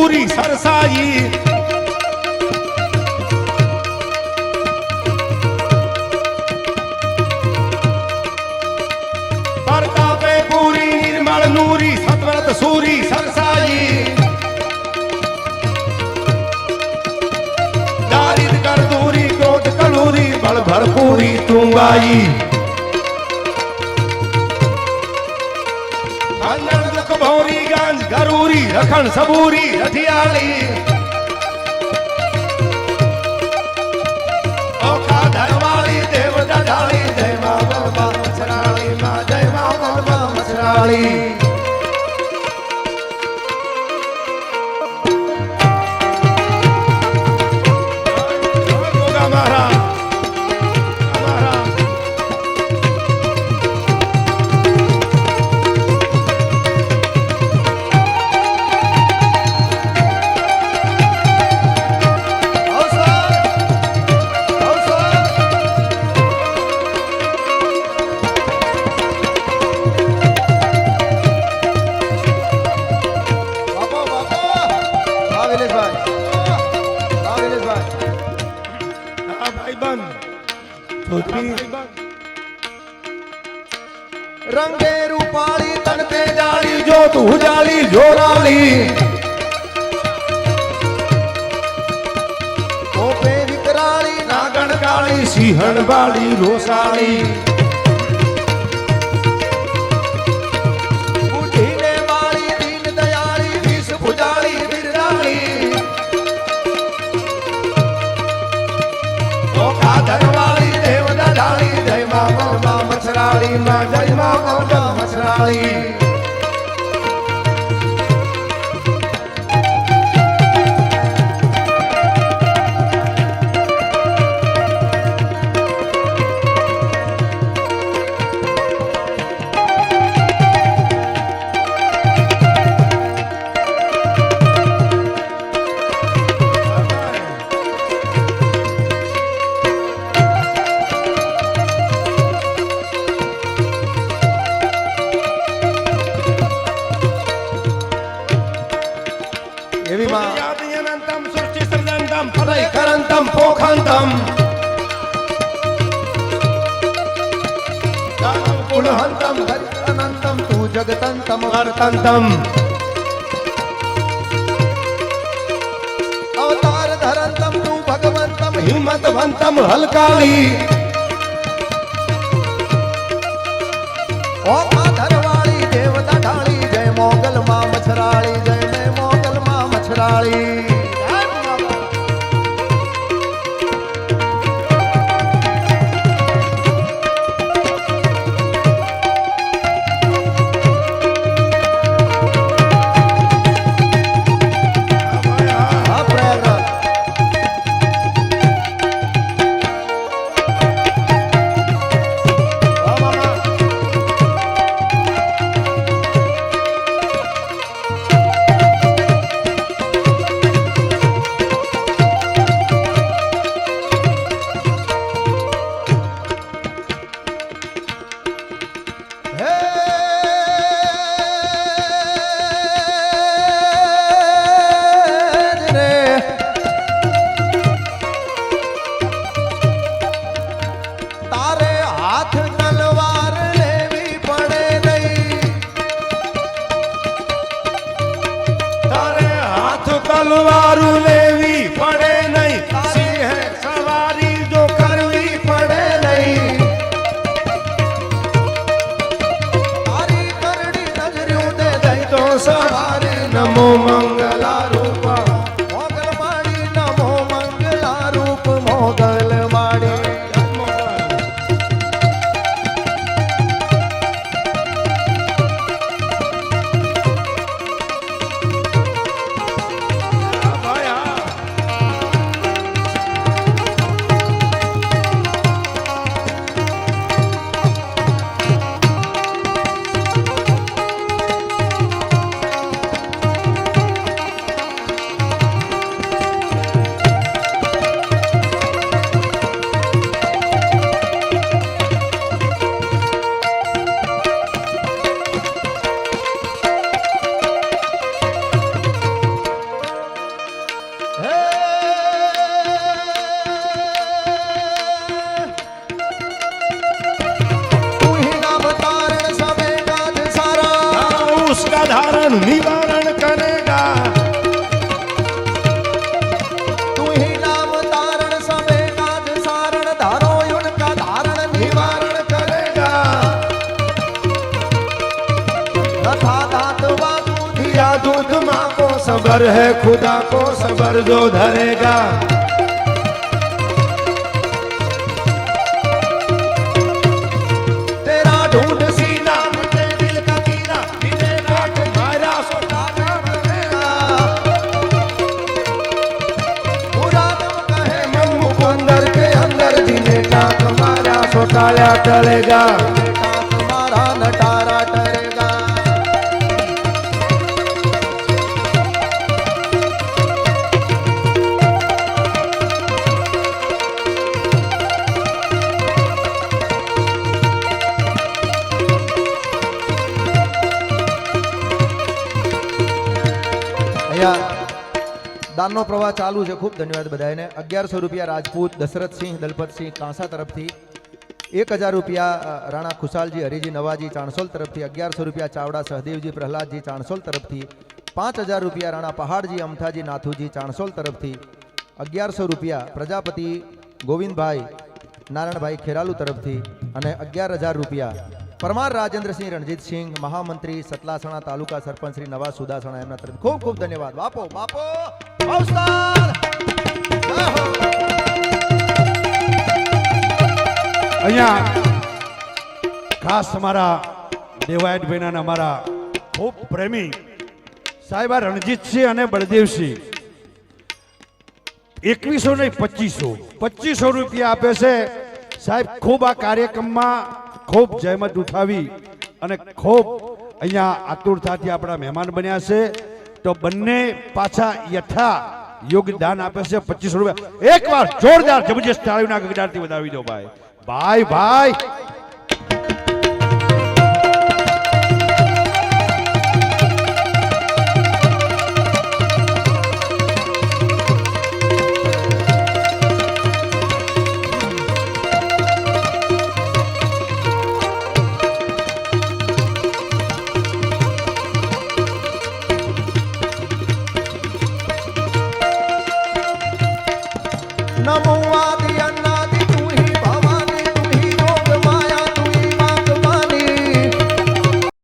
Suri cerci परतापे पूरी निर्मल नूरी सतव्रत Suri cerci दारिद कर दूरी क्रोध कलूरी बल भरपूरी तुंगाई भौरी गांज गरूरी रखण सबूरी रठियाली ओखा धरवाली देव दढ़ाली जय मां बाबा मछराली मां जय मां बाबा मछराली गोगा महाराज रंगे रूपाली तन ते जाली जो तू जाली जोराली ओपे विकराली नागण काली सिंहण बाली रोसाली बुद्धि ने वाली दीन दयाली विष भुजाली बिरलाली ओखा धरवाली देव दढ़ाली जय मां बाबा मछराली मां जय मां बाबा मछराली अनंतम सृष्टि सृजंतम फलय करंतम पोखंतम कुलहंतम अनंतम तू जगतंतम वर्तंतम अवतार धरंतम तू भगवंतम हिम्मतवंतम हलकाली ओखा धरवाली देव दढ़ाली जय मोगल मां मछराली जय मोगल मां मछराली હે તું ही नाम तारण सबे काज सारा उसका धारण निवारण करेगा तू ही नाम तारण सबे काज सारण धारो उनका धारण निवारण करेगा तथा दातवा दिया दूध माँ को सबर है खुदा को सबर जो धरेगा तेरा ढूंढ सीना मुझे दिल का कीड़ा मिलेगा तुम्हारा सोटा बनेगा पूरा दम कहे मन मुकुंदर के अंदर जिनेगा तुम्हारा सोटाया टलेगा बेटा तुम्हारा नटारा टरेगा અહીંયા દાનનો પ્રવાહ ચાલુ છે. ખૂબ ધન્યવાદ બધાને. 1100 રૂપિયા રાજપૂત દશરથસિંહ દલપતસિંહ કાંસા તરફથી, 1000 રૂપિયા રાણા ખુશાલજી હરિજી નવાજી ચાણસોલ તરફથી, 1100 રૂપિયા ચાવડા સહદેવજી પ્રહલાદજી ચાણસોલ તરફથી, 5000 રૂપિયા રાણા પહાડજી અમથાજી નાથુજી ચાણસોલ તરફથી, 1100 રૂપિયા પ્રજાપતિ ગોવિંદભાઈ નારાયણભાઈ ખેરાલુ તરફથી અને 11000 રૂપિયા પરમાર રાજેન્દ્રસિંહ રણજીતસિંહ મહામંત્રી સતલાસણા તાલુકા સરપંચ શ્રી નવા સુદાસણા એમના તરફ ખૂબ ખૂબ ધન્યવાદ. બાપો બાપો અવસર જય હો. અહીંયા ખાસ અમારા દેવાયતભાઈના અને અમારા ખૂબ પ્રેમી સાહેબા રણજીતસિંહ અને બળદેવસિંહ 2100 નહીં 2500 રૂપિયા આપે છે સાહેબ. ખૂબ આ કાર્યક્રમમાં ખૂબ જહેમત ઉઠાવી અને ખૂબ અહીંયા આતુરતાથી આપણા મહેમાન બન્યા છે. તો બંને પાછા યથા યોગદાન આપે છે 2500 રૂપિયા. એકવાર જોરદાર જબરજસ્ત તાળીઓના ગગડાટથી વધાવી દો ભાઈ. ભાઈ ભાઈ નમો આદિ અન્ના